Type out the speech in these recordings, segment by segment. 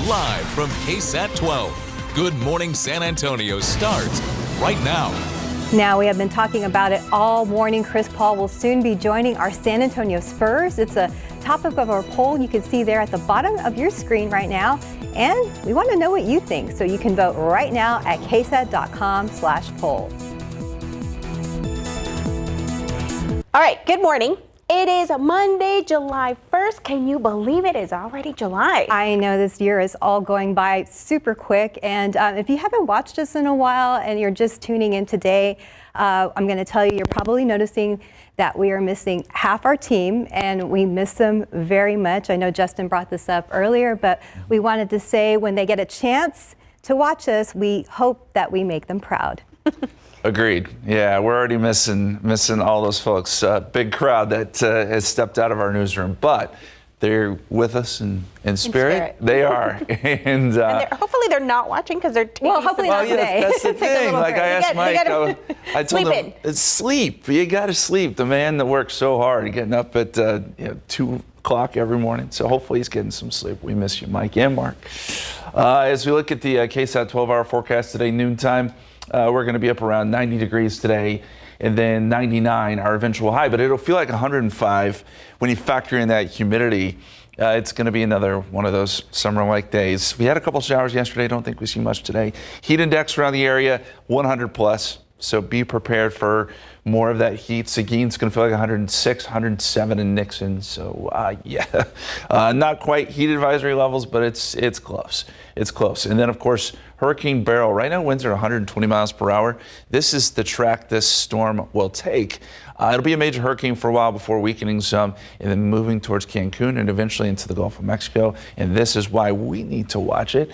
live from KSAT 12. Good Morning San Antonio starts right now. Now, we have been talking about it all morning. Chris Paul will soon be joining our San Antonio Spurs. It's a topic of our poll you can see there at the bottom of your screen right now. And we want to know what you think, so you can vote right now at ksat.com/poll. All right, good morning. It is Monday, July 1st. Can you believe it is already July? I know this year is all going by super quick. And if you haven't watched us in a while and you're just tuning in today, I'm going to tell you, you're probably noticing that we are missing half our team, and we miss them very much. I know Justin brought this up earlier, but we wanted to say when they get a chance to watch us, we hope that we make them proud. Agreed. Yeah, we're already missing all those folks. Big crowd that has stepped out of our newsroom, but they're with us in spirit. They are, and hopefully they're not watching because they're taking hopefully not today. That's the thing. Like I asked Mike, I told him, it's sleep. You got to sleep. The man that works so hard, getting up at 2 o'clock every morning. So hopefully he's getting some sleep. We miss you, Mike and Mark. As we look at the KSAT 12-hour forecast today, noontime. We're going to be up around 90 degrees today, and then 99 our eventual high, but it'll feel like 105 when you factor in that humidity. It's going to be another one of those summer-like days. We had a couple showers yesterday. Don't think we see much today. Heat index around the area 100 plus, so be prepared for more of that heat. Seguin's going to feel like 106, 107 in Nixon. So not quite heat advisory levels, but it's close. It's close. And then of course, Hurricane Beryl. Right now, winds are 120 miles per hour. This is the track this storm will take. It'll be a major hurricane for a while before weakening some and then moving towards Cancun and eventually into the Gulf of Mexico. And this is why we need to watch it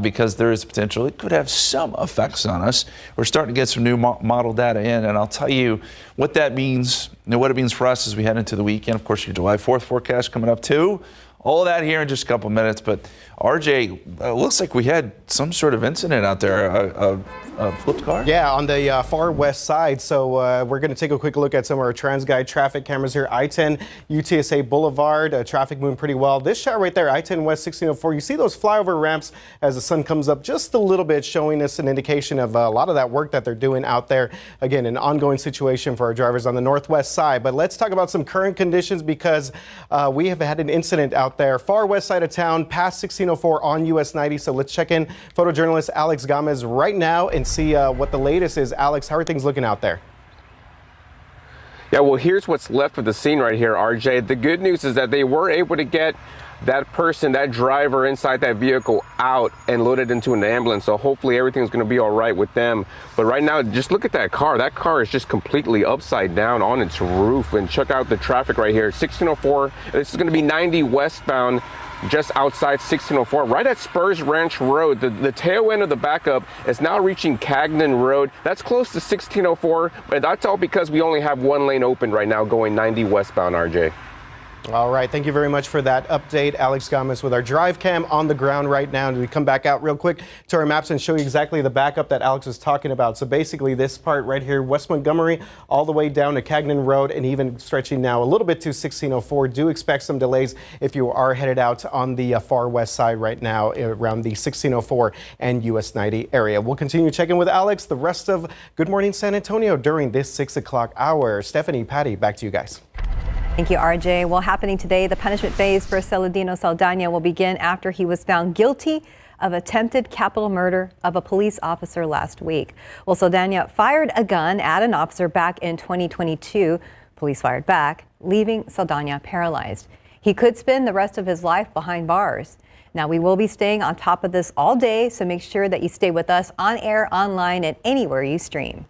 because there is potential it could have some effects on us. We're starting to get some new model data in, and I'll tell you what that means and what it means for us as we head into the weekend. Of course, your July 4th forecast coming up too. All of that here in just a couple minutes. But RJ, looks like we had some sort of incident out there, a flipped car? Yeah, on the far west side. So we're going to take a quick look at some of our TransGuide traffic cameras here. I-10 UTSA Boulevard, traffic moving pretty well. This shot right there, I-10 West 1604, you see those flyover ramps as the sun comes up just a little bit, showing us an indication of a lot of that work that they're doing out there. Again, an ongoing situation for our drivers on the northwest side. But let's talk about some current conditions because we have had an incident out there, far west side of town, past 1604 on US 90. So let's check in photojournalist Alex Gomez right now and see what the latest is. Alex, how are things looking out there? Yeah, well, here's what's left of the scene right here, RJ. The good news is that they were able to get that person, that driver inside that vehicle out and loaded into an ambulance. So hopefully everything's going to be all right with them. But right now, just look at that car. That car is just completely upside down on its roof. And check out the traffic right here. 1604. This is going to be 90 westbound, just outside 1604, right at Spurs Ranch Road. The tail end of the backup is now reaching Cagnan Road. That's close to 1604, but that's all because we only have one lane open right now going 90 westbound, RJ. All right, thank you very much for that update. Alex Gomez with our drive cam on the ground right now. And we come back out real quick to our maps and show you exactly the backup that Alex was talking about. So basically this part right here, West Montgomery, all the way down to Cagnan Road and even stretching now a little bit to 1604. Do expect some delays if you are headed out on the far west side right now around the 1604 and US 90 area. We'll continue checking with Alex the rest of Good Morning San Antonio during this 6 o'clock hour. Stephanie, Patty, back to you guys. Thank you, RJ. Well, happening today, the punishment phase for Celedino Saldana will begin after he was found guilty of attempted capital murder of a police officer last week. Well, Saldana fired a gun at an officer back in 2022. Police fired back, leaving Saldana paralyzed. He could spend the rest of his life behind bars. Now, we will be staying on top of this all day, so make sure that you stay with us on air, online, and anywhere you stream.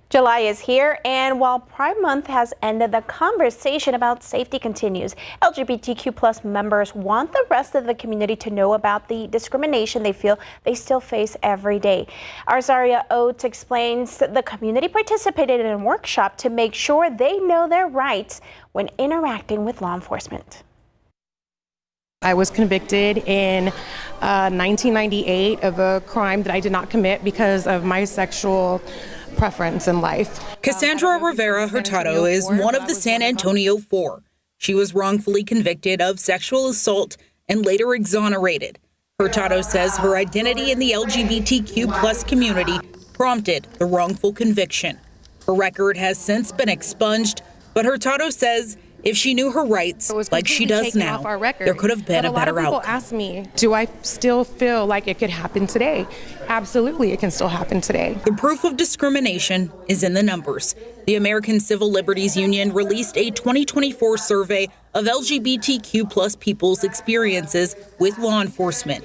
July is here, and while Pride Month has ended, the conversation about safety continues. LGBTQ plus members want the rest of the community to know about the discrimination they feel they still face every day. Arzaria Oates explains that the community participated in a workshop to make sure they know their rights when interacting with law enforcement. I was convicted in 1998 of a crime that I did not commit because of my sexual preference in life. Cassandra Rivera Hurtado is one of the San Antonio Four. She was wrongfully convicted of sexual assault and later exonerated. Hurtado says her identity in the LGBTQ plus community prompted the wrongful conviction. Her record has since been expunged, but Hurtado says if she knew her rights like she does now, there could have been a better outcome. A lot of people ask me, do I still feel like it could happen today? Absolutely, it can still happen today. The proof of discrimination is in the numbers. The American Civil Liberties Union released a 2024 survey of LGBTQ plus people's experiences with law enforcement.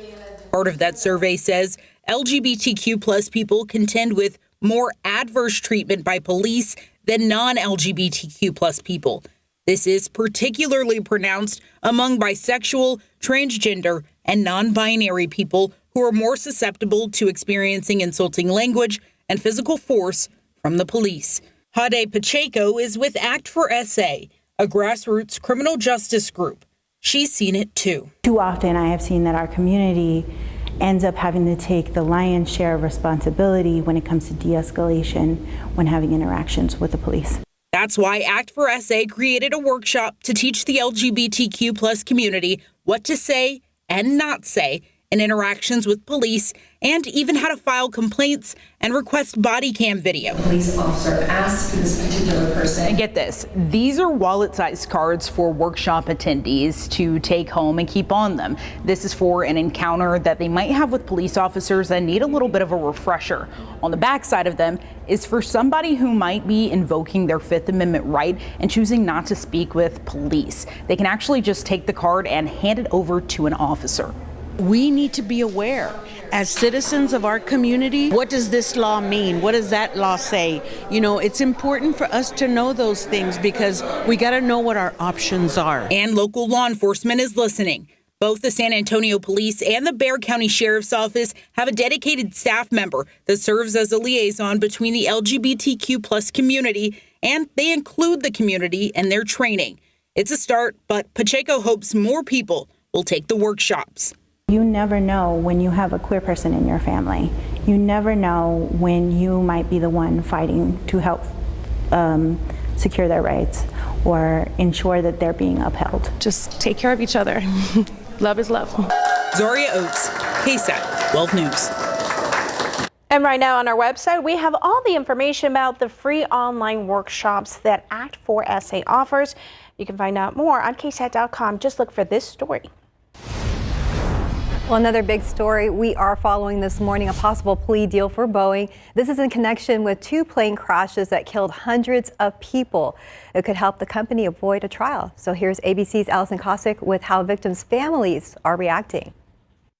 Part of that survey says LGBTQ plus people contend with more adverse treatment by police than non-LGBTQ plus people. This is particularly pronounced among bisexual, transgender, and non-binary people who are more susceptible to experiencing insulting language and physical force from the police. Jade Pacheco is with Act for SA, a grassroots criminal justice group. She's seen it too. Too often I have seen that our community ends up having to take the lion's share of responsibility when it comes to de-escalation when having interactions with the police. That's why Act for SA created a workshop to teach the LGBTQ plus community what to say and not say in interactions with police, and even how to file complaints and request body cam video. Police officer asked this particular person. And get this, these are wallet-sized cards for workshop attendees to take home and keep on them. This is for an encounter that they might have with police officers and need a little bit of a refresher. On the back side of them is for somebody who might be invoking their Fifth Amendment right and choosing not to speak with police. They can actually just take the card and hand it over to an officer. We need to be aware as citizens of our community. What does this law mean? What does that law say? You know, it's important for us to know those things because we got to know what our options are. And local law enforcement is listening. Both the San Antonio Police and the Bexar County Sheriff's Office have a dedicated staff member that serves as a liaison between the LGBTQ plus community, and they include the community in their training. It's a start, but Pacheco hopes more people will take the workshops. You never know when you have a queer person in your family. You never know when you might be the one fighting to help secure their rights or ensure that they're being upheld. Just take care of each other. Love is love. Zaria Oates, KSAT 12 News. And right now on our website, we have all the information about the free online workshops that Act for SA offers. You can find out more on KSAT.com. Just look for this story. Well, another big story we are following this morning, a possible plea deal for Boeing. This is in connection with two plane crashes that killed hundreds of people. It could help the company avoid a trial. So here's ABC's Allison Kosick with how victims' families are reacting.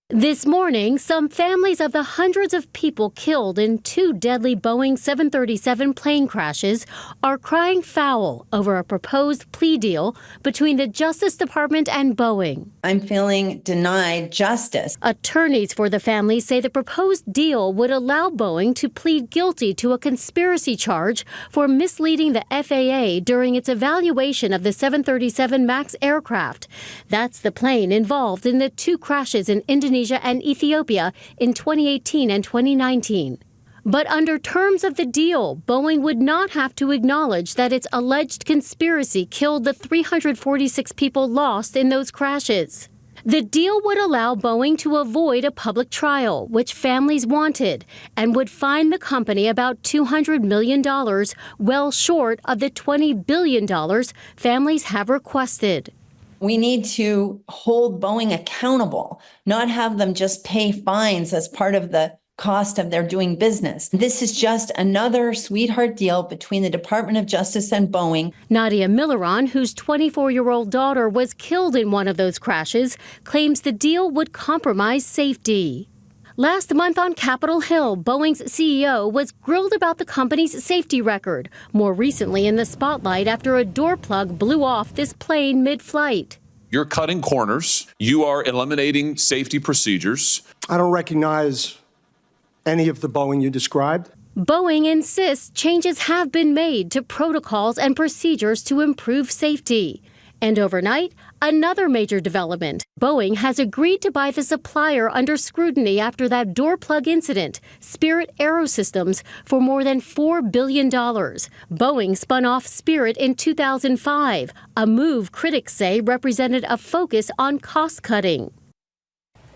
This morning, some families of the hundreds of people killed in two deadly Boeing 737 plane crashes are crying foul over a proposed plea deal between the Justice Department and Boeing. I'm feeling denied justice. Attorneys for the families say the proposed deal would allow Boeing to plead guilty to a conspiracy charge for misleading the FAA during its evaluation of the 737 MAX aircraft. That's the plane involved in the two crashes in Indonesia and Ethiopia in 2018 and 2019. But under terms of the deal, Boeing would not have to acknowledge that its alleged conspiracy killed the 346 people lost in those crashes. The deal would allow Boeing to avoid a public trial, which families wanted, and would fine the company about $200 million, well short of the $20 billion families have requested. We need to hold Boeing accountable, not have them just pay fines as part of the cost of their doing business. This is just another sweetheart deal between the Department of Justice and Boeing. Nadia Milleron, whose 24-year-old daughter was killed in one of those crashes, claims the deal would compromise safety. Last month on Capitol Hill, Boeing's CEO was grilled about the company's safety record, more recently in the spotlight after a door plug blew off this plane mid-flight. You're cutting corners. You are eliminating safety procedures. I don't recognize any of the Boeing you described. Boeing insists changes have been made to protocols and procedures to improve safety. And overnight, another major development. Boeing has agreed to buy the supplier under scrutiny after that door plug incident, Spirit Aerosystems, for more than $4 billion. Boeing spun off Spirit in 2005, a move critics say represented a focus on cost cutting.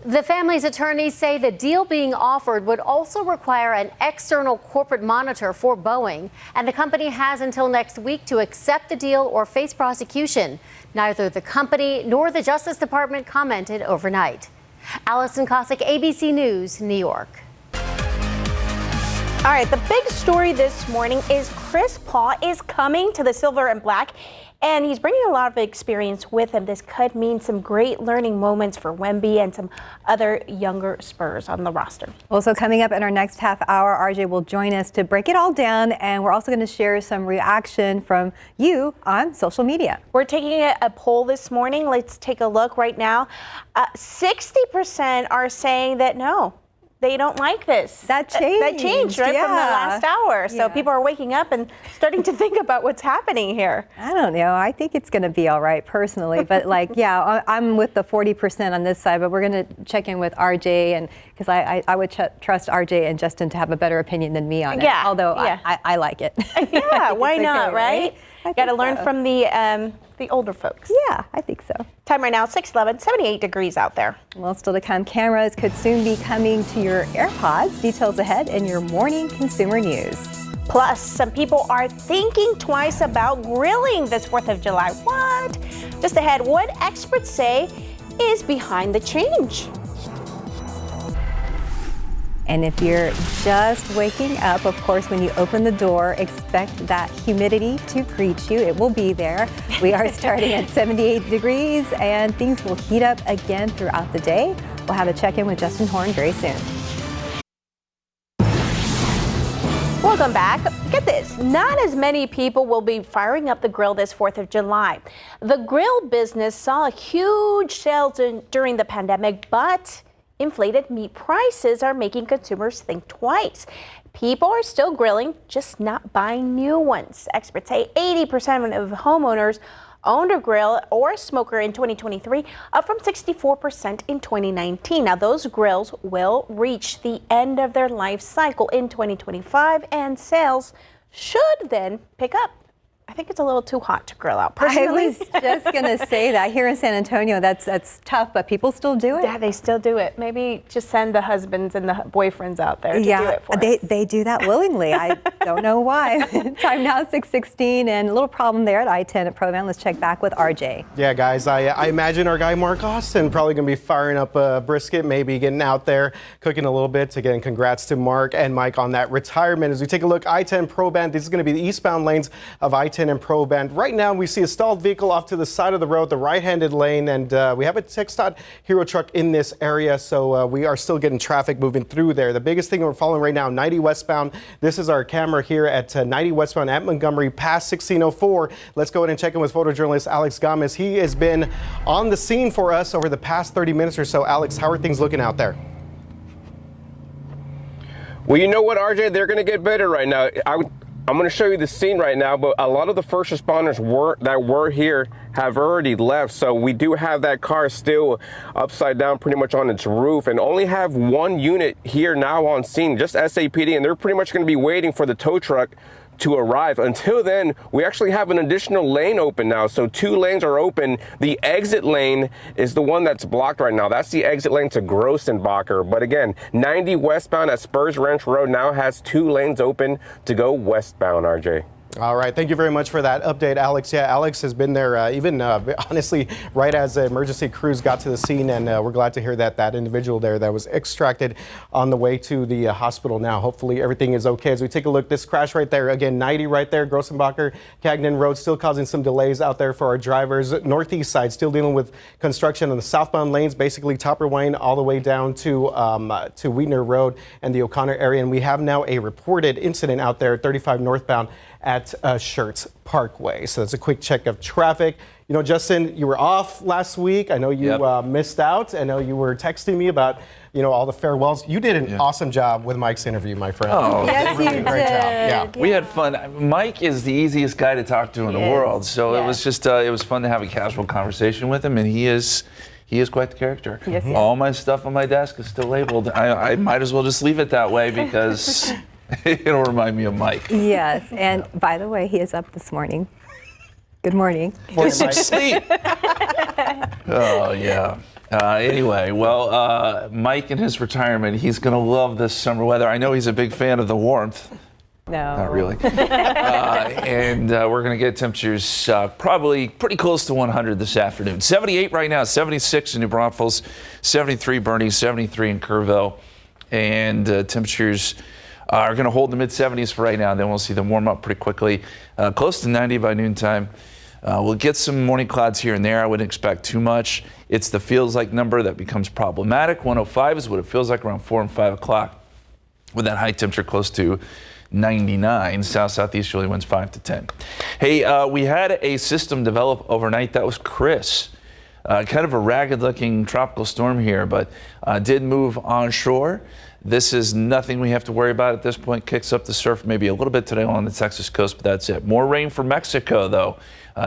The family's attorneys say the deal being offered would also require an external corporate monitor for Boeing, and the company has until next week to accept the deal or face prosecution. Neither the company nor the Justice Department commented overnight. Allison Cossack, ABC News, New York. All right, the big story this morning is Chris Paul is coming to the Silver and Black, and he's bringing a lot of experience with him. This could mean some great learning moments for Wemby and some other younger Spurs on the roster. Also coming up in our next half hour, RJ will join us to break it all down, and we're also going to share some reaction from you on social media. We're taking a poll this morning. Let's take a look right now. 60% are saying that no, they don't like this. That changed. That changed right from the last hour. So people are waking up and starting to think about what's happening here. I don't know. I think it's going to be all right personally. But I'm with the 40% on this side. But we're going to check in with RJ, and because I would trust RJ and Justin to have a better opinion than me on it. Although I like it. Yeah, why not, okay, right? Got to learn from the older folks. Yeah, I think so. Time right now, 6:11, 78 degrees out there. Well, still to come, cameras could soon be coming to your AirPods. Details ahead in your morning consumer news. Plus, some people are thinking twice about grilling this 4th of July. What? Just ahead, what experts say is behind the change. And if you're just waking up, of course, when you open the door, expect that humidity to greet you. It will be there. We are starting at 78 degrees, and things will heat up again throughout the day. We'll have a check-in with Justin Horn very soon. Welcome back. Get this, not as many people will be firing up the grill this 4th of July. The grill business saw huge sales during the pandemic, but inflated meat prices are making consumers think twice. People are still grilling, just not buying new ones. Experts say 80% of homeowners owned a grill or a smoker in 2023, up from 64% in 2019. Now, those grills will reach the end of their life cycle in 2025, and sales should then pick up. I think it's a little too hot to grill out, personally. I was just going to say that here in San Antonio, that's tough, but people still do it. Yeah, they still do it. Maybe just send the husbands and the boyfriends out there to do it for us. They do that willingly. I don't know why. Time now, 6:16, and a little problem there at I-10 at Provan. Let's check back with RJ. Yeah, guys, I imagine our guy Mark Austin probably going to be firing up a brisket, maybe getting out there, cooking a little bit. Again, congrats to Mark and Mike on that retirement. As we take a look, I-10 Provan, this is going to be the eastbound lanes of I-10 and Provan. Right now, we see a stalled vehicle off to the side of the road, the right-handed lane, and we have a KSAT Hero truck in this area, so we are still getting traffic moving through there. The biggest thing we're following right now, 90 westbound. This is our camera here at 90 westbound at Montgomery, past 1604. Let's go ahead and check in with photojournalist Alex Gomez. He has been on the scene for us over the past 30 minutes or so. Alex, how are things looking out there? Well, you know what, RJ? They're going to get better right now. I'm going to show you the scene right now, but a lot of the first responders that were here have already left. So we do have that car still upside down pretty much on its roof, and only have one unit here now on scene, just SAPD, and they're pretty much going to be waiting for the tow truck to arrive. Until then, we actually have an additional lane open now. So 2 lanes are open. The exit lane is the one that's blocked right now. That's the exit lane to Grossenbacher. But again, 90 westbound at Spurs Ranch Road now has 2 lanes open to go westbound, RJ. All right. Thank you very much for that update, Alex. Yeah, Alex has been there honestly, right as the emergency crews got to the scene. And we're glad to hear that that individual there that was extracted on the way to the hospital now. Hopefully everything is okay. As we take a look, this crash right there, again, 90 right there, Grossenbacher, Cagnan Road, still causing some delays out there for our drivers. Northeast side, still dealing with construction on the southbound lanes, basically Topper Wayne all the way down to Wheatner Road and the O'Connor area. And we have now a reported incident out there, 35 northbound at Schertz Parkway. So that's a quick check of traffic. You know, Justin, you were off last week. I know you missed out. I know you were texting me about, all the farewells. You did an awesome job with Mike's interview, my friend. Oh, yes, you did. Great job. Yeah. We had fun. Mike is the easiest guy to talk to in the world. So it was just, it was fun to have a casual conversation with him, and he is quite the character. Yes, all my stuff on my desk is still labeled. I might as well just leave it that way because it'll remind me of Mike. Yes, and by the way, he is up this morning. Good morning. He's asleep. Oh, yeah. Anyway, well, Mike in his retirement, he's going to love this summer weather. I know he's a big fan of the warmth. No. Not really. And we're going to get temperatures probably pretty close to 100 this afternoon. 78 right now, 76 in New Braunfels, 73 Bernie, 73 in Kerrville. And temperatures are going to hold the mid-70s for right now. Then we'll see them warm up pretty quickly, close to 90 by noontime. We'll get some morning clouds here and there. I wouldn't expect too much. It's the feels like number that becomes problematic. 105 is what it feels like around 4 and 5 o'clock with that high temperature close to 99. South-southeasterly winds 5 to 10. Hey, we had a system develop overnight. That was Chris. Kind of a ragged-looking tropical storm here, but did move onshore. This is nothing we have to worry about at this point. Kicks up the surf maybe a little bit today along the Texas coast, but that's it. More rain for Mexico, though.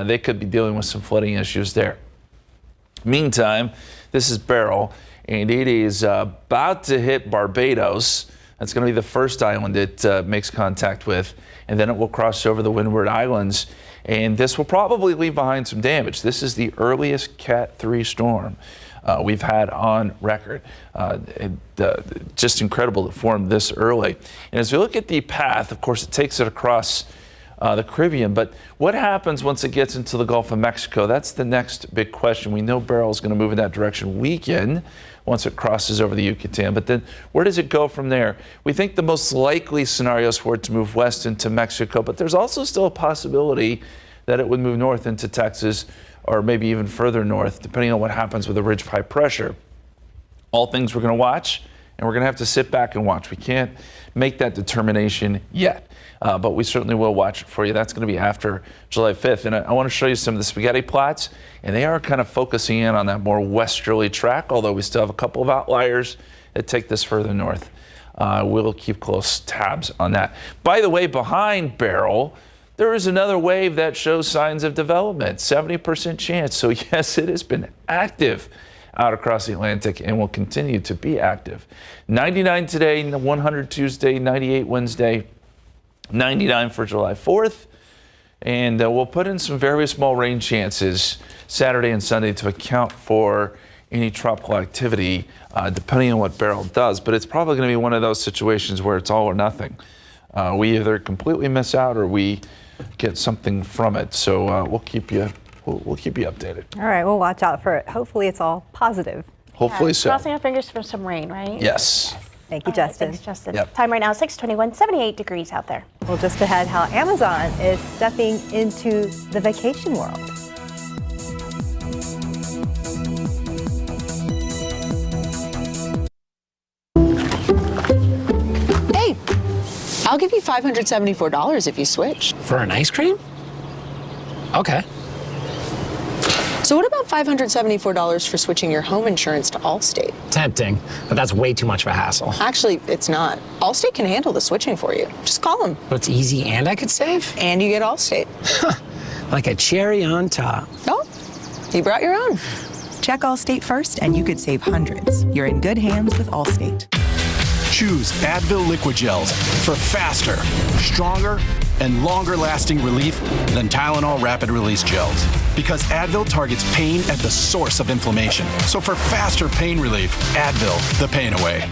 They could be dealing with some flooding issues there. Meantime, this is Beryl, and it is about to hit Barbados. That's going to be the first island it makes contact with, and then it will cross over the Windward Islands, and this will probably leave behind some damage. This is the earliest Cat 3 storm we've had on record. Just incredible to form this early. And as we look at the path, of course, it takes it across the Caribbean, but what happens once it gets into the Gulf of Mexico? That's the next big question. We know Beryl is going to move in that direction weekend once it crosses over the Yucatan, but then where does it go from there? We think the most likely scenario is for it to move west into Mexico, but there's also still a possibility that it would move north into Texas or maybe even further north, depending on what happens with the ridge of high pressure. All things we're going to watch, and we're going to have to sit back and watch. We can't make that determination yet. But we certainly will watch it for you. That's going to be after July 5th. And I want to show you some of the spaghetti plots. And they are kind of focusing in on that more westerly track, although we still have a couple of outliers that take this further north. We'll keep close tabs on that. By the way, behind Beryl, there is another wave that shows signs of development, 70% chance. So yes, it has been active out across the Atlantic and will continue to be active. 99 today, 100 Tuesday, 98 Wednesday. 99 for July 4th, and we'll put in some very small rain chances Saturday and Sunday to account for any tropical activity, depending on what Beryl does. But it's probably going to be one of those situations where it's all or nothing. We either completely miss out or we get something from it. So we'll keep you updated. All right, we'll watch out for it. Hopefully, it's all positive. Hopefully so. Crossing our fingers for some rain, right? Yes. Thank you, Justin. Thanks, Justin. Yep. Time right now, 6:21, 78 degrees out there. Well, just ahead, how Amazon is stepping into the vacation world. Hey, I'll give you $574 if you switch. For an ice cream? Okay. So what about $574 for switching your home insurance to Allstate? Tempting, but that's way too much of a hassle. Actually, it's not. Allstate can handle the switching for you. Just call them. But it's easy and I could save? And you get Allstate. Like a cherry on top. Oh, you brought your own. Check Allstate first and you could save hundreds. You're in good hands with Allstate. Choose Advil Liquid Gels for faster, stronger, and longer-lasting relief than Tylenol Rapid Release Gels. Because Advil targets pain at the source of inflammation. So for faster pain relief, Advil, the pain away.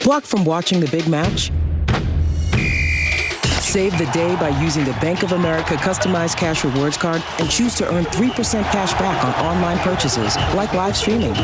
Blocked from watching the big match? Save the day by using the Bank of America customized cash rewards card and choose to earn 3% cash back on online purchases, like live streaming.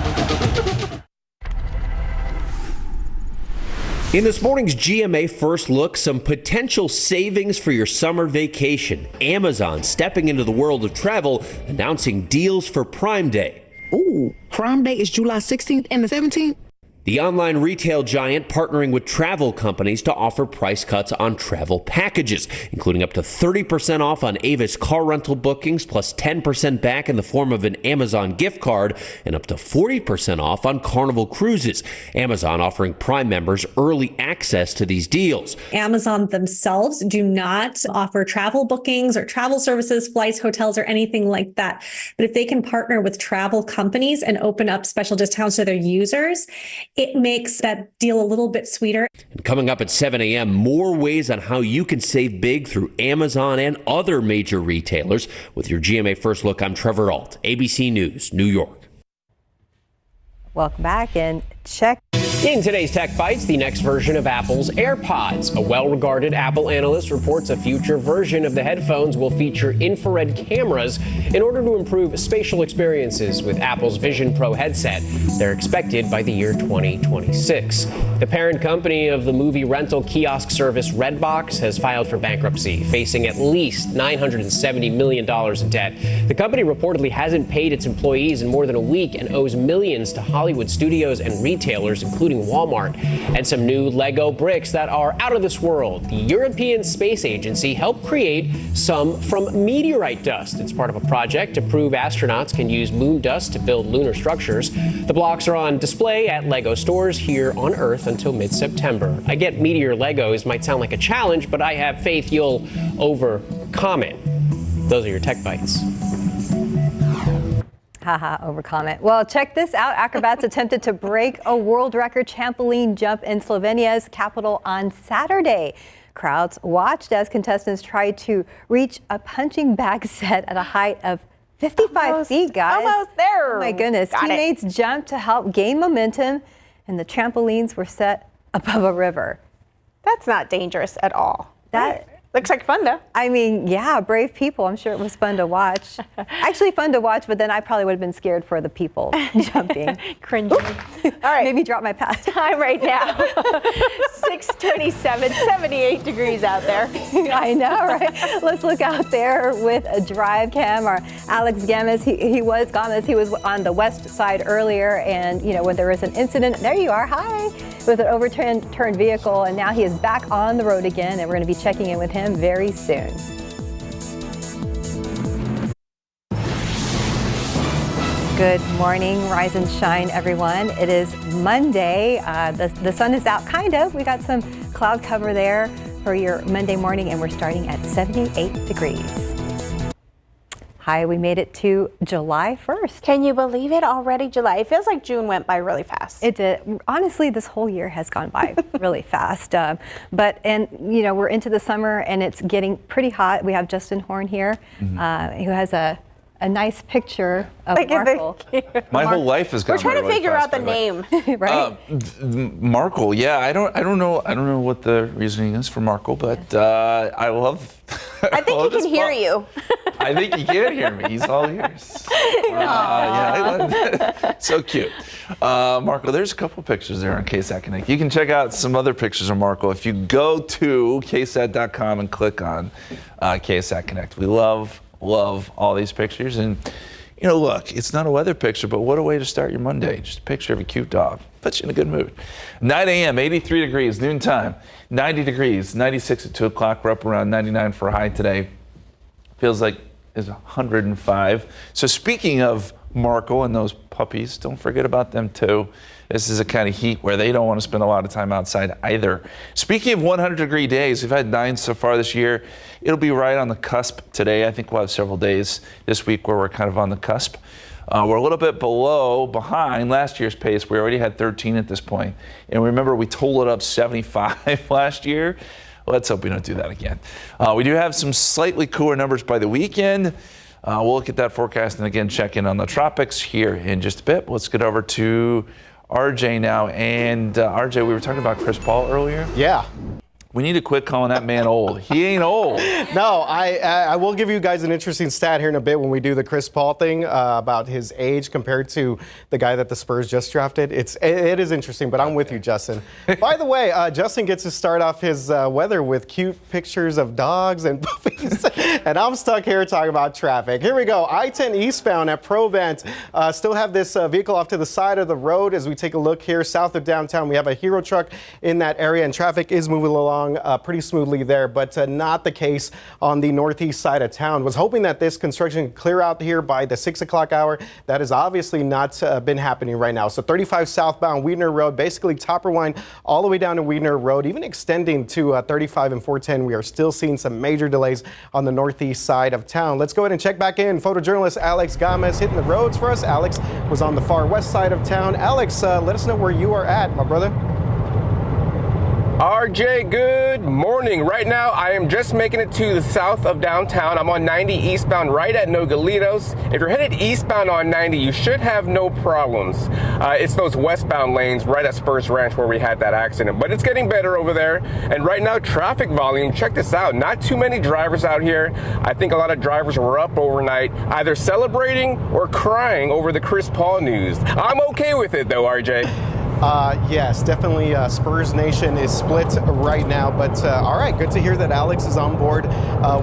In this morning's GMA First Look, some potential savings for your summer vacation. Amazon stepping into the world of travel, announcing deals for Prime Day. Ooh, Prime Day is July 16th and the 17th? The online retail giant partnering with travel companies to offer price cuts on travel packages, including up to 30% off on Avis car rental bookings, plus 10% back in the form of an Amazon gift card, and up to 40% off on Carnival cruises. Amazon offering Prime members early access to these deals. Amazon themselves do not offer travel bookings or travel services, flights, hotels, or anything like that. But if they can partner with travel companies and open up special discounts to their users, it makes that deal a little bit sweeter. And coming up at 7 a.m., more ways on how you can save big through Amazon and other major retailers. With your GMA First Look, I'm Trevor Ault, ABC News, New York. Welcome back and check. In today's Tech Bites, the next version of Apple's AirPods. A well-regarded Apple analyst reports a future version of the headphones will feature infrared cameras in order to improve spatial experiences with Apple's Vision Pro headset. They're expected by the year 2026. The parent company of the movie rental kiosk service Redbox has filed for bankruptcy, facing at least $970 million in debt. The company reportedly hasn't paid its employees in more than a week and owes millions to Hollywood studios and retailers, including Walmart. And some new Lego bricks that are out of this world. The European Space Agency helped create some from meteorite dust. It's part of a project to prove astronauts can use moon dust to build lunar structures. The blocks are on display at Lego stores here on Earth until mid-September. I get meteor Legos might sound like a challenge, but I have faith you'll overcome it. Those are your Tech Bites. Haha, over comment. Well, check this out. Acrobats attempted to break a world record trampoline jump in Slovenia's capital on Saturday. Crowds watched as contestants tried to reach a punching bag set at a height of 55 feet, guys. Almost there. Oh my goodness. Teammates jumped to help gain momentum, and the trampolines were set above a river. That's not dangerous at all. That looks like fun, though. I mean, yeah, brave people. I'm sure it was fun to watch. Actually fun to watch, but then I probably would have been scared for the people jumping. Cringy. All right. Maybe drop my pad. Time right now. 6:27, 78 degrees out there. I know, right? Let's look out there with a drive cam. Our Alex Gomez, he was on the west side earlier, and when there was an incident, there you are, hi, with an overturned vehicle, and now he is back on the road again, and we're going to be checking in with him very soon. Good morning, rise and shine, everyone. It is Monday. The sun is out, kind of. We got some cloud cover there for your Monday morning, and we're starting at 78 degrees. Hi, we made it to July 1st. Can you believe it already? July. It feels like June went by really fast. It did. Honestly, this whole year has gone by really fast. We're into the summer and it's getting pretty hot. We have Justin Horn here, who has a nice picture of Markle. My whole life has gone. We're trying to figure out the name, right? Markle. Yeah, I don't know what the reasoning is for Markle, but I love. I think he can hear you. I think he can hear me. He's all ears. So cute. Markle, there's a couple pictures there on KSAT Connect. You can check out some other pictures of Markle if you go to ksat.com and click on KSAT Connect. We love all these pictures. And, look, it's not a weather picture, but what a way to start your Monday. Just a picture of a cute dog. Puts you in a good mood. 9 a.m., 83 degrees, noontime, 90 degrees, 96 at 2 o'clock. We're up around 99 for a high today. Feels like it's 105. So speaking of Markle and those puppies, don't forget about them too. This is a kind of heat where they don't want to spend a lot of time outside either. Speaking of 100-degree days, we've had 9 so far this year. It'll be right on the cusp today. I think we'll have several days this week where we're kind of on the cusp. We're a little bit behind last year's pace. We already had 13 at this point. And remember, we totaled up 75 last year. Let's hope we don't do that again. We do have some slightly cooler numbers by the weekend. We'll look at that forecast and again check in on the tropics here in just a bit. Let's get over to RJ now. And RJ, we were talking about Chris Paul earlier. Yeah. We need to quit calling that man old. He ain't old. No, I will give you guys an interesting stat here in a bit when we do the Chris Paul thing about his age compared to the guy that the Spurs just drafted. It is interesting, but I'm with you, Justin. By the way, Justin gets to start off his weather with cute pictures of dogs and puppies, and I'm stuck here talking about traffic. Here we go. I-10 eastbound at Provence. Still have this vehicle off to the side of the road as we take a look here south of downtown. We have a Hero truck in that area, and traffic is moving along along pretty smoothly there, but not the case on the northeast side of town. Was hoping that this construction could clear out here by the 6 o'clock hour. That has obviously not been happening right now. So 35 southbound Weidner Road, basically top rewind all the way down to Weidner Road, even extending to 35 and 410. We are still seeing some major delays on the northeast side of town. Let's go ahead and check back in. Photojournalist Alex Gomez hitting the roads for us. Alex was on the far west side of town. Alex, let us know where you are at, my brother. RJ, good morning. Right now, I am just making it to the south of downtown. I'm on 90 eastbound right at Nogalitos. If you're headed eastbound on 90, you should have no problems. It's those westbound lanes right at Spurs Ranch where we had that accident, but it's getting better over there. And right now, traffic volume, check this out. Not too many drivers out here. I think a lot of drivers were up overnight, either celebrating or crying over the Chris Paul news. I'm okay with it though, RJ. Yes, definitely Spurs Nation is split right now, but all right, good to hear that Alex is on board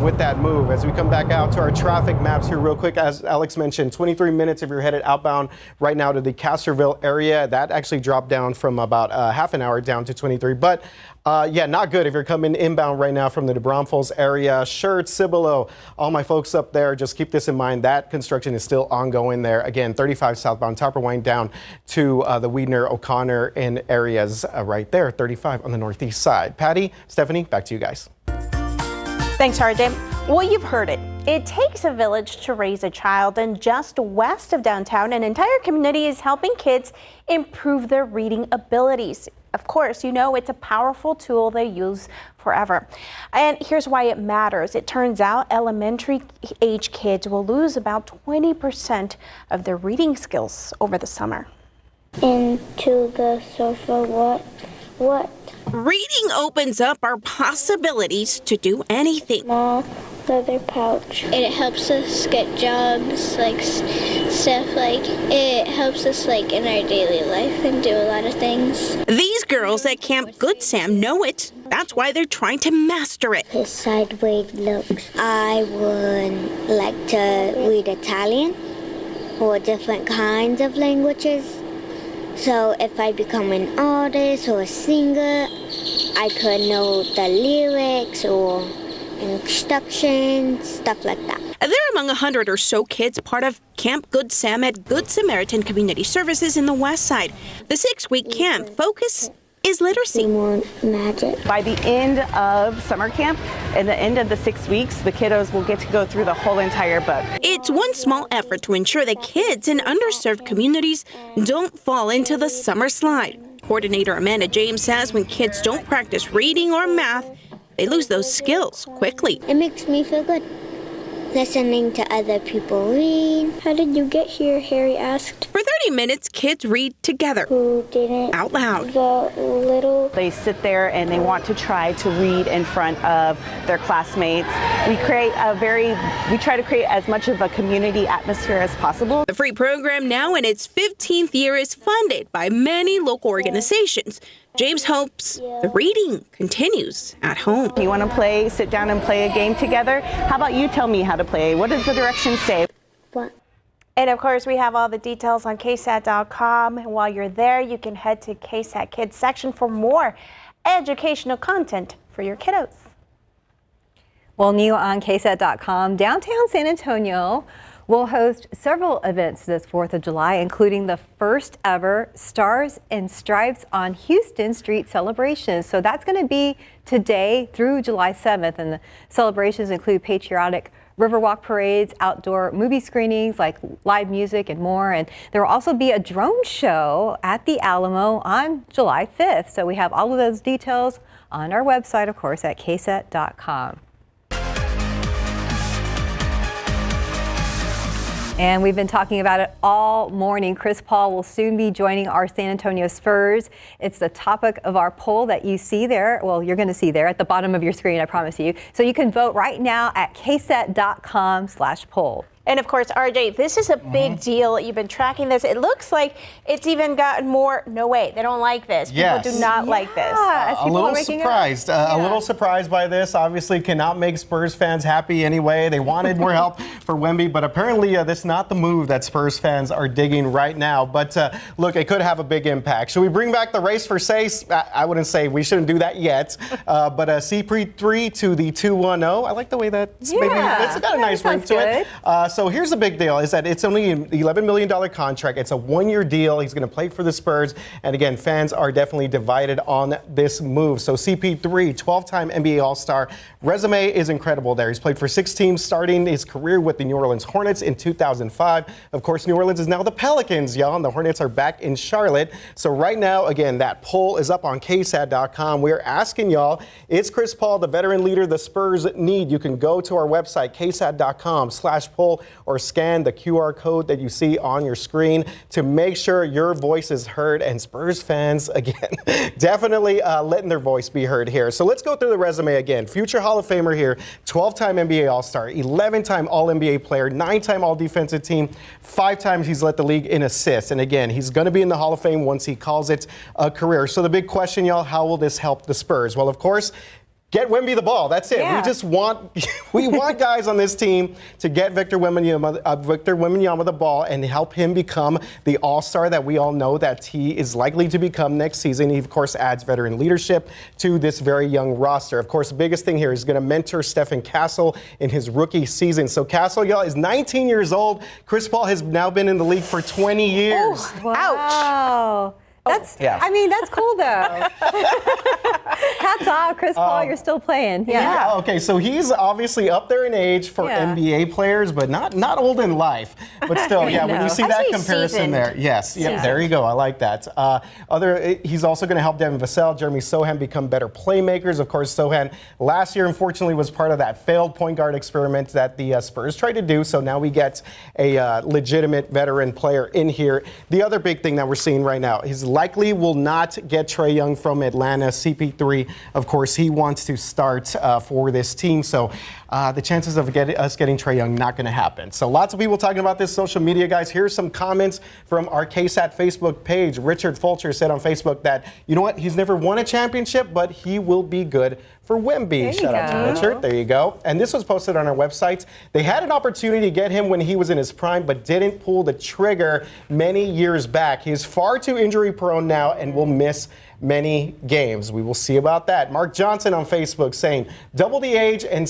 with that move. As we come back out to our traffic maps here real quick, as Alex mentioned, 23 minutes if you're headed outbound right now to the Castroville area. That actually dropped down from about half an hour down to 23, but yeah, not good if you're coming inbound right now from the New Braunfels area. Schertz, Cibolo, all my folks up there, just keep this in mind. That construction is still ongoing there. Again, 35 southbound, top rewind down to the Weidner, O'Connor, and areas right there, 35 on the northeast side. Patty, Stephanie, back to you guys. Thanks, RJ. Well, you've heard it. It takes a village to raise a child, and just west of downtown, an entire community is helping kids improve their reading abilities. Of course, you know it's a powerful tool they use forever. And here's why it matters. It turns out elementary age kids will lose about 20% of their reading skills over the summer. Into the social what? Reading opens up our possibilities to do anything. Small leather pouch. It helps us get jobs, like stuff like it helps us like in our daily life and do a lot of things. These girls at Camp Good Sam know it. That's why they're trying to master it. His sideways looks. I would like to read Italian or different kinds of languages. So if I become an artist or a singer, I could know the lyrics or instructions, stuff like that. They're among 100 or so kids part of Camp Good Sam at Good Samaritan Community Services in the West Side. The 6-week camp focus is literacy. Magic. By the end of summer camp, at the end of the 6 weeks, the kiddos will get to go through the whole entire book. It's one small effort to ensure that kids in underserved communities don't fall into the summer slide. Coordinator Amanda James says when kids don't practice reading or math, they lose those skills quickly. It makes me feel good. Listening to other people read. How did you get here? Harry asked. For 30 minutes, kids read together. Who didn't? Out loud. The little. They sit there and they want to try to read in front of their classmates. We try to create as much of a community atmosphere as possible. The free program, now in its 15th year, is funded by many local organizations. James hopes the reading continues at home. You want to sit down and play a game together? How about you tell me how to play? What does the directions say? What? And of course, we have all the details on KSAT.com. And while you're there, you can head to KSAT Kids section for more educational content for your kiddos. Well, new on KSAT.com, downtown San Antonio will host several events this 4th of July, including the first ever Stars and Stripes on Houston Street celebration. So that's going to be today through July 7th. And the celebrations include patriotic Riverwalk parades, outdoor movie screenings like live music and more. And there will also be a drone show at the Alamo on July 5th. So we have all of those details on our website, of course, at KSAT.com. And we've been talking about it all morning. Chris Paul will soon be joining our San Antonio Spurs. It's the topic of our poll that you see there. Well, you're going to see there at the bottom of your screen, I promise you. So you can vote right now at ksat.com/poll. And of course, RJ, this is a big deal. You've been tracking this. It looks like it's even gotten more. No way, they don't like this. People do not like this. A little surprised. A little surprised by this. Obviously, cannot make Spurs fans happy anyway. They wanted more help for Wemby, but apparently this is not the move that Spurs fans are digging right now. But look, it could have a big impact. Should we bring back the race for safe? I wouldn't say we shouldn't do that yet. But CP3 to the 210. I like the way that's maybe it's got a nice ring to it. So here's the big deal, is that it's only an $11 million contract. It's a one-year deal. He's going to play for the Spurs. And again, fans are definitely divided on this move. So CP3, 12-time NBA All-Star. Resume is incredible there. He's played for 6 teams, starting his career with the New Orleans Hornets in 2005. Of course, New Orleans is now the Pelicans, y'all, and the Hornets are back in Charlotte. So right now, again, that poll is up on KSAT.com. We're asking y'all, is Chris Paul the veteran leader the Spurs need? You can go to our website, KSAT.com/poll, or scan the QR code that you see on your screen to make sure your voice is heard. And Spurs fans, again, definitely letting their voice be heard here. So let's go through the resume again. Future Hall of Famer here, 12-time NBA All-Star, 11-time All-NBA player, 9-time All-Defensive Team, 5 times he's led the league in assists. And again, he's going to be in the Hall of Fame once he calls it a career. So the big question, y'all, how will this help the Spurs? Well, of course, get Wemby the ball. That's it. Yeah. We just want guys on this team to get Victor Wembanyama the ball and help him become the all-star that we all know that he is likely to become next season. He, of course, adds veteran leadership to this very young roster. Of course, the biggest thing here is going to mentor Stephen Castle in his rookie season. So Castle, y'all, is 19 years old. Chris Paul has now been in the league for 20 years. Oh, wow. Ouch. That's, I mean, that's cool, though. Hats off, Chris Paul, you're still playing. Yeah. Okay, so he's obviously up there in age for NBA players, but not old in life. But still, when you see that comparison there. Yes, there you go. I like that. He's also going to help Devin Vassell, Jeremy Sohan become better playmakers. Of course, Sohan last year, unfortunately, was part of that failed point guard experiment that the Spurs tried to do. So now we get a legitimate veteran player in here. The other big thing that we're seeing right now is likely will not get Trae Young from Atlanta. CP3, of course, he wants to start for this team. So the chances of us getting Trae Young not going to happen. So lots of people talking about this social media, guys. Here's some comments from our KSAT Facebook page. Richard Fulcher said on Facebook that, you know what, he's never won a championship, but he will be good for Wemby. Shout out to Richard. There you go. And this was posted on our website. They had an opportunity to get him when he was in his prime, but didn't pull the trigger many years back. He is far too injury prone now and will miss many games. We will see about that. Mark Johnson on Facebook saying, double the age and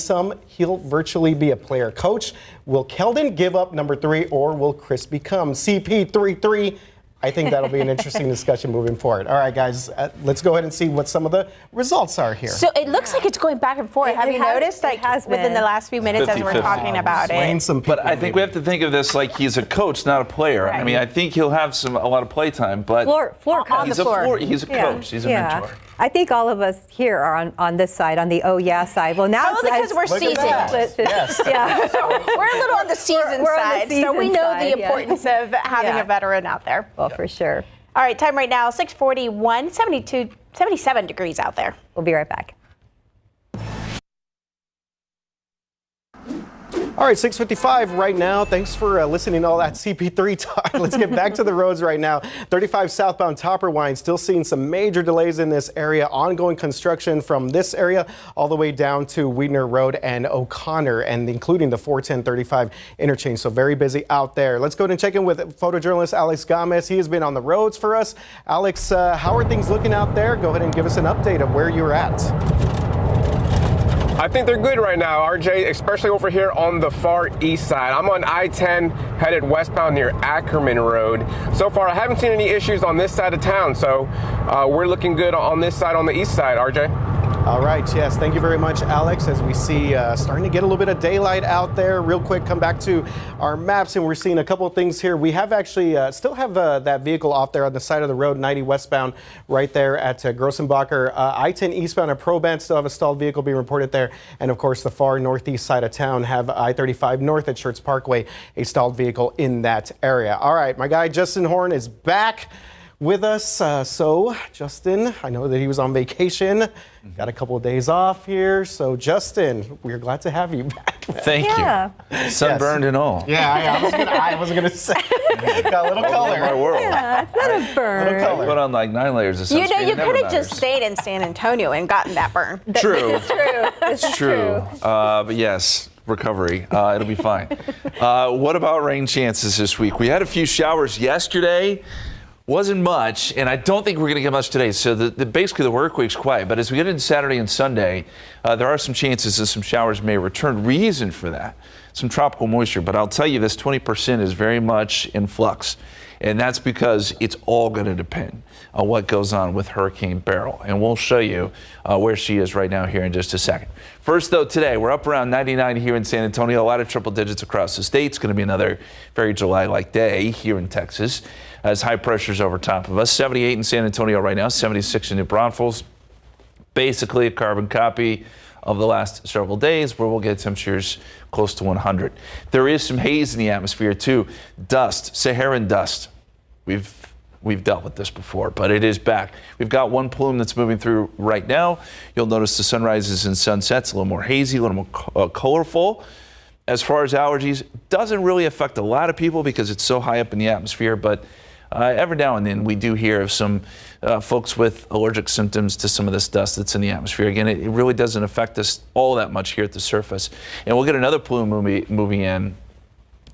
he'll virtually be a player coach. Will Keldon give up number 3 or will Chris become CP33? I think that'll be an interesting discussion moving forward. All right, guys, let's go ahead and see what some of the results are here. So it looks like it's going back and forth. Have you noticed? Like within the last few minutes as we're talking about it. But I think we have to think of this like he's a coach, not a player. Right. I mean, I think he'll have a lot of play time, but floor coach. He's a coach. He's a mentor. I think all of us here are on this side, on the side. Well, now because we're seasoned. Yes. So we're a little on the seasoned side, so we know the importance of having a veteran out there. Well, for sure. All right, time right now, 6:41, 77 degrees out there. We'll be right back. All right, 6:55 right now. Thanks for listening to all that CP3 talk. Let's get back to the roads right now. 35 southbound Topperwine, still seeing some major delays in this area. Ongoing construction from this area all the way down to Weidner Road and O'Connor, and including the 410-35 interchange. So very busy out there. Let's go ahead and check in with photojournalist Alex Gomez. He has been on the roads for us. Alex, how are things looking out there? Go ahead and give us an update of where you're at. I think they're good right now, RJ, especially over here on the far east side. I'm on I-10 headed westbound near Ackerman Road. So far, I haven't seen any issues on this side of town, so we're looking good on this side, on the east side, RJ. All right, yes, thank you very much, Alex. As we see starting to get a little bit of daylight out there. Real quick, come back to our maps, and we're seeing a couple of things here. We have actually still have that vehicle off there on the side of the road, 90 westbound, right there at Grossenbacher. I-10 eastbound at Probant still have a stalled vehicle being reported there. And of course, the far northeast side of town have I-35 north at Schertz Parkway, a stalled vehicle in that area. All right, my guy Justin Horn is back with us. So, Justin, I know that he was on vacation, got a couple of days off here. So, Justin, we're glad to have you back. Thank you. Sunburned and all. Yeah, I wasn't going to say. Got a little color. My world. Yeah, it's not a burn. Put on like 9 layers of sunscreen. You know, you it never could have just matters. stayed in San Antonio and gotten that burn. True. This is true. It's true. But yes, recovery. It'll be fine. What about rain chances this week? We had a few showers yesterday. Wasn't much, and I don't think we're going to get much today. So basically the work week's quiet. But as we get into Saturday and Sunday, there are some chances that some showers may return. Reason for that, some tropical moisture. But I'll tell you, this 20% is very much in flux. And that's because it's all going to depend on what goes on with Hurricane Beryl. And we'll show you where she is right now here in just a second. First, though, today, we're up around 99 here in San Antonio. A lot of triple digits across the state. It's going to be another very July-like day here in Texas as high pressure's over top of us. 78 in San Antonio right now, 76 in New Braunfels. Basically a carbon copy of the last several days where we'll get temperatures close to 100. There is some haze in the atmosphere, too. Dust, Saharan dust. We've dealt with this before, but it is back. We've got one plume that's moving through right now. You'll notice the sunrises and sunsets a little more hazy, a little more colorful. As far as allergies, doesn't really affect a lot of people because it's so high up in the atmosphere, but every now and then we do hear of some folks with allergic symptoms to some of this dust that's in the atmosphere. Again, it really doesn't affect us all that much here at the surface. And we'll get another plume moving in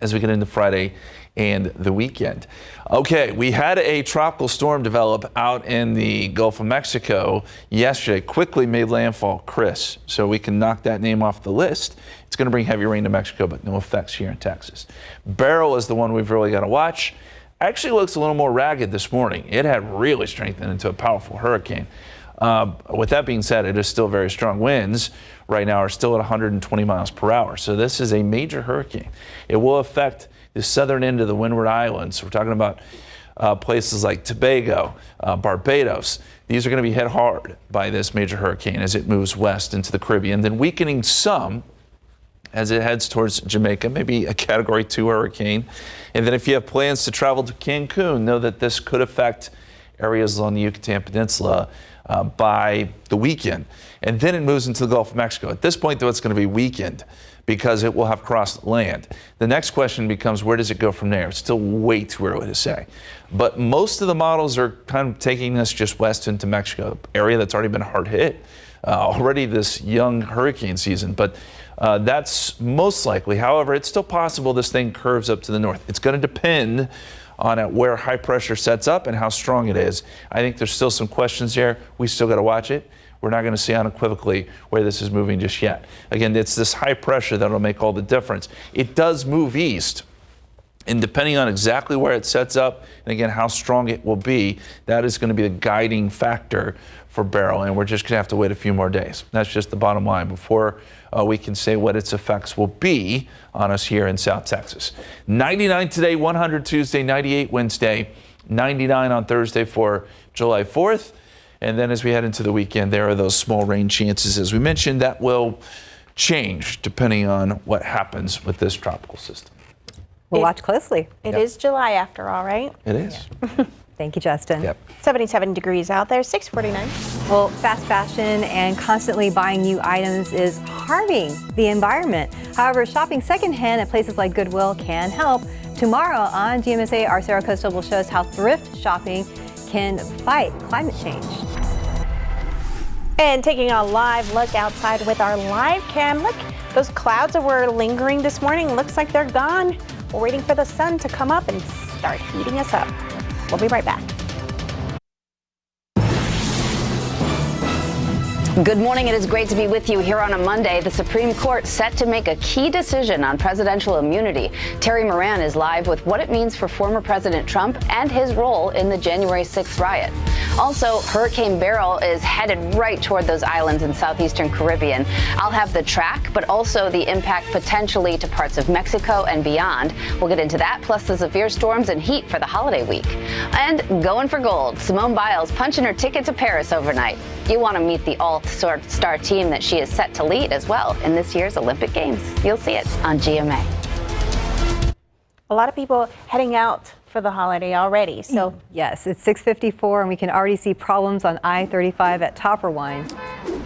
as we get into Friday and the weekend. Okay, we had a tropical storm develop out in the Gulf of Mexico yesterday. Quickly made landfall, Chris, so we can knock that name off the list. It's going to bring heavy rain to Mexico, but no effects here in Texas. Beryl is the one we've really got to watch. Actually looks a little more ragged this morning. It had really strengthened into a powerful hurricane. With that being said, it is still very strong. Winds right now are still at 120 miles per hour. So this is a major hurricane. It will affect the southern end of the Windward Islands. We're talking about places like Tobago, Barbados. These are going to be hit hard by this major hurricane as it moves west into the Caribbean, then weakening some as it heads towards Jamaica, maybe a Category 2 hurricane. And then if you have plans to travel to Cancun, know that this could affect areas along the Yucatan Peninsula by the weekend. And then it moves into the Gulf of Mexico. At this point, though, it's going to be weakened because it will have crossed land. The next question becomes, where does it go from there? It's still way too early to say. But most of the models are kind of taking us just west into Mexico, area that's already been hard hit already this young hurricane season. But that's most likely. However, it's still possible this thing curves up to the north. It's going to depend on where high pressure sets up and how strong it is. I think there's still some questions there. We still got to watch it. We're not going to see unequivocally where this is moving just yet. Again, it's this high pressure that'll make all the difference. It does move east. And depending on exactly where it sets up, and again, how strong it will be, that is going to be the guiding factor for Beryl. And we're just going to have to wait a few more days. That's just the bottom line before we can say what its effects will be on us here in South Texas. 99 today, 100 Tuesday, 98 Wednesday, 99 on Thursday for July 4th. And then as we head into the weekend, there are those small rain chances. As we mentioned, that will change depending on what happens with this tropical system. We'll watch closely. It is July after all, right? It is. Yeah. Thank you, Justin. Yep. 77 degrees out there, 6:49. Well, fast fashion and constantly buying new items is harming the environment. However, shopping secondhand at places like Goodwill can help. Tomorrow on GMSA, our Sarah Costa will show us how thrift shopping can fight climate change. And taking a live look outside with our live cam. Look, those clouds that were lingering this morning, looks like they're gone. We're waiting for the sun to come up and start heating us up. We'll be right back. Good morning. It is great to be with you here on a Monday. The Supreme Court set to make a key decision on presidential immunity. Terry Moran is live with what it means for former President Trump and his role in the January 6th riot. Also, Hurricane Beryl is headed right toward those islands in southeastern Caribbean. I'll have the track, but also the impact potentially to parts of Mexico and beyond. We'll get into that, plus the severe storms and heat for the holiday week. And going for gold, Simone Biles punching her ticket to Paris overnight. You want to meet the all-star team that she is set to lead as well in this year's Olympic Games. You'll see it on GMA. A lot of people heading out for the holiday already. So yes, it's 6:54 and we can already see problems on I-35 at Topperwine.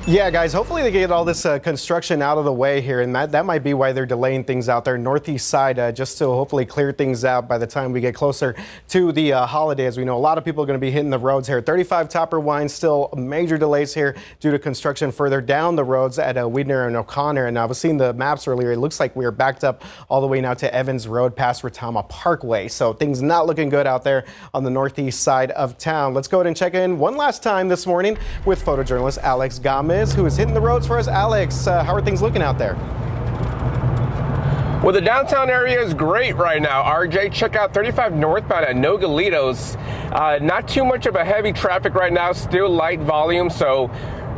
Yeah, guys, hopefully they get all this construction out of the way here, and that might be why they're delaying things out there. Northeast side, just to hopefully clear things out by the time we get closer to the holiday. As we know, a lot of people are going to be hitting the roads here. 35 Topperwine, still major delays here due to construction further down the roads at Weidner and O'Connor. And I was seeing the maps earlier. It looks like we are backed up all the way now to Evans Road past Retama Parkway. So things not looking good out there on the northeast side of town. Let's go ahead and check in one last time this morning with photojournalist Alex Gomez, who is hitting the roads for us. Alex, how are things looking out there? Well, the downtown area is great right now. RJ, check out 35 northbound at Nogalitos. Not too much of a heavy traffic right now, still light volume, so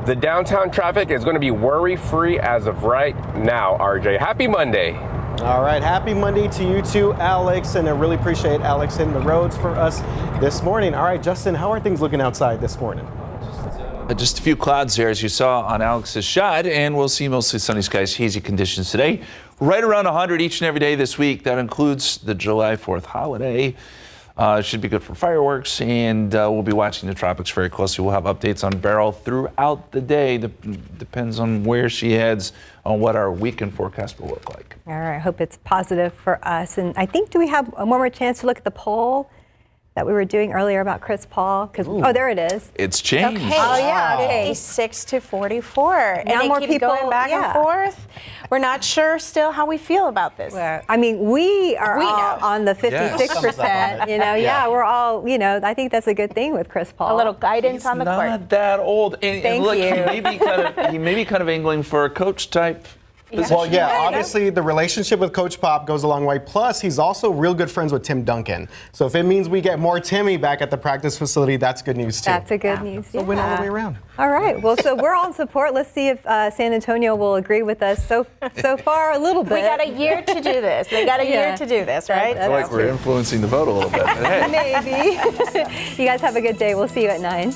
the downtown traffic is going to be worry-free as of right now, RJ. Happy Monday. All right, happy Monday to you too, Alex, and I really appreciate Alex hitting the roads for us this morning. All right, Justin, how are things looking outside this morning? Just a few clouds there, as you saw on Alex's shot, and we'll see mostly sunny skies, hazy conditions today. Right around 100 each and every day this week. That includes the July 4th holiday. Should be good for fireworks, and we'll be watching the tropics very closely. We'll have updates on Beryl throughout the day. Depends on where she heads, on what our weekend forecast will look like. All right, I hope it's positive for us. And I think, do we have one more chance to look at the poll that we were doing earlier about Chris Paul? Oh, there it is. It's changed. Okay. Oh, yeah. Okay. 56 to 44. Now And they more keep people, going back and forth. We're not sure still how we feel about this. I mean, we are all know. on the 56%. You know, yeah, we're all, you know, I think that's a good thing with Chris Paul. A little guidance on the court. Not that old. And look, you. He may be kind of angling for a coach type. Well, yeah, obviously the relationship with Coach Pop goes a long way. Plus, he's also real good friends with Tim Duncan. So if it means we get more Timmy back at the practice facility, that's good news too. That's a good news. So win all the way around. All right. Well, so we're all in support. Let's see if San Antonio will agree with us. So far, a little bit. We got a year to do this. They got a year to do this, right? I feel like we're influencing the vote a little bit. But hey. Maybe. You guys have a good day. We'll see you at 9.